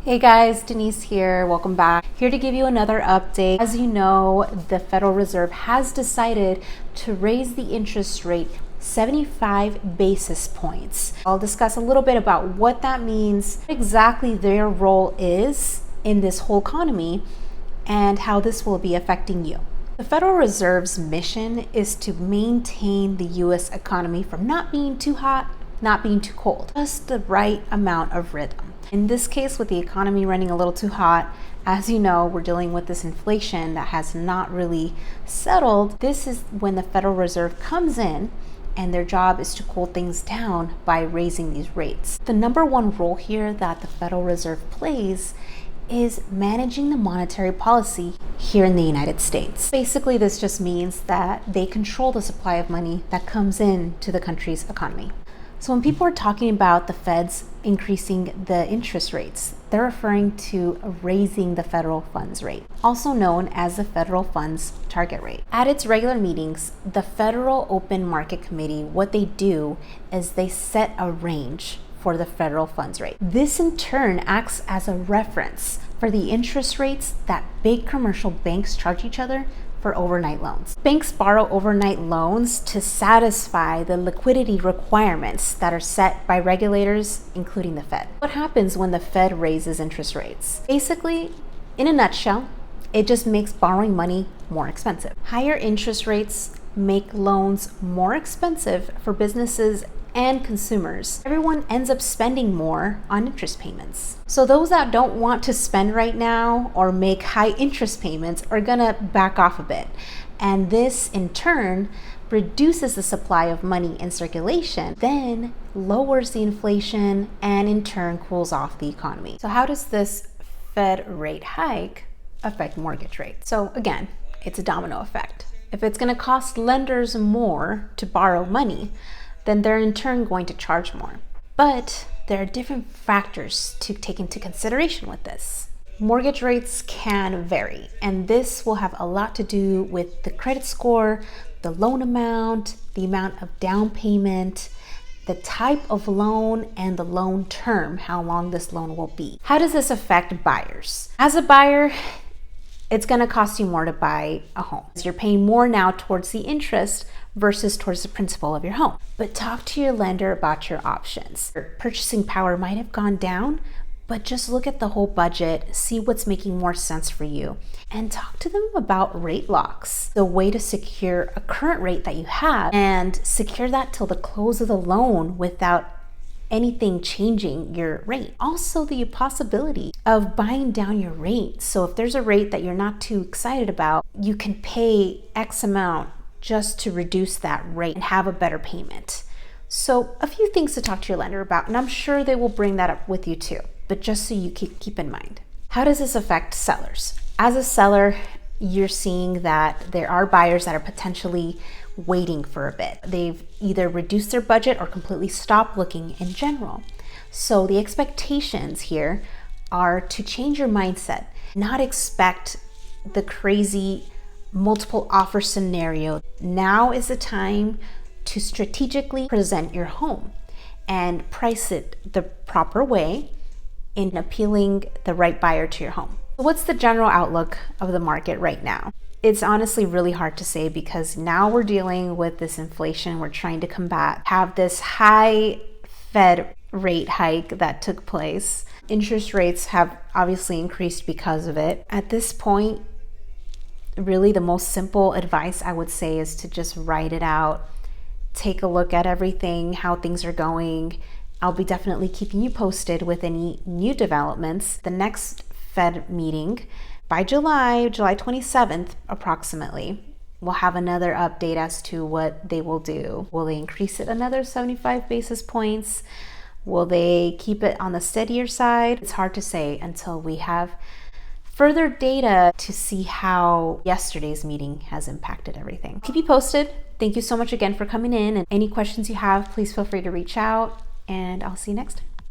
Hey guys, Denise here. Welcome back. Here to give you another update. As you know, the Federal Reserve has decided to raise the interest rate 75 basis points. I'll discuss a little bit about what that means, what exactly their role is in this whole economy, and how this will be affecting you. The Federal Reserve's mission is to maintain the U.S. economy from not being too hot, not being too cold, just the right amount of rhythm. In this case, with the economy running a little too hot, as you know, we're dealing with this inflation that has not really settled. This is when the Federal Reserve comes in and their job is to cool things down by raising these rates. The number one role here that the Federal Reserve plays is managing the monetary policy here in the United States. Basically, this just means that they control the supply of money that comes in to the country's economy. So when people are talking about the Fed's increasing the interest rates, they're referring to raising the federal funds rate, also known as the federal funds target rate. At its regular meetings, the Federal Open Market Committee, what they do is they set a range for the federal funds rate. This in turn acts as a reference for the interest rates that big commercial banks charge each other for overnight loans. Banks borrow overnight loans to satisfy the liquidity requirements that are set by regulators, including the Fed. What happens when the Fed raises interest rates? Basically, in a nutshell, it just makes borrowing money more expensive. Higher interest rates make loans more expensive for businesses and consumers. Everyone ends up spending more on interest payments. So those that don't want to spend right now or make high interest payments are gonna back off a bit. And this in turn reduces the supply of money in circulation, then lowers the inflation and in turn cools off the economy. So how does this Fed rate hike affect mortgage rates? So again, it's a domino effect. If it's gonna cost lenders more to borrow money, then they're in turn going to charge more. But there are different factors to take into consideration with this. Mortgage rates can vary, and this will have a lot to do with the credit score, the loan amount, the amount of down payment, the type of loan, and the loan term, how long this loan will be. How does this affect buyers? As a buyer, it's gonna cost you more to buy a home. You're paying more now towards the interest versus towards the principal of your home. But talk to your lender about your options. Your purchasing power might have gone down, but just look at the whole budget, see what's making more sense for you, and talk to them about rate locks, the way to secure a current rate that you have and secure that till the close of the loan without anything changing your rate. Also, the possibility of buying down your rate. So if there's a rate that you're not too excited about, you can pay X amount just to reduce that rate and have a better payment. So a few things to talk to your lender about, and I'm sure they will bring that up with you too, but just so you keep in mind. How does this affect sellers? As a seller, you're seeing that there are buyers that are potentially waiting for a bit. They've either reduced their budget or completely stopped looking in general. So the expectations here are to change your mindset, not expect the crazy multiple offer scenario. Now is the time to strategically present your home and price it the proper way in appealing the right buyer to your home. What's the general outlook of the market right now? It's honestly really hard to say because now we're dealing with this inflation we're trying to combat, have this high Fed rate hike that took place. Interest rates have obviously increased because of it. At this point, really the most simple advice I would say is to just write it out, take a look at everything, how things are going. I'll be definitely keeping you posted with any new developments. The next Fed meeting by July 27th approximately, we'll have another update as to what they will do. Will they increase it another 75 basis points? Will they keep it on the steadier side? It's hard to say until we have further data to see how yesterday's meeting has impacted everything. Keep you posted. Thank you so much again for coming in, and any questions you have, please feel free to reach out, and I'll see you next time.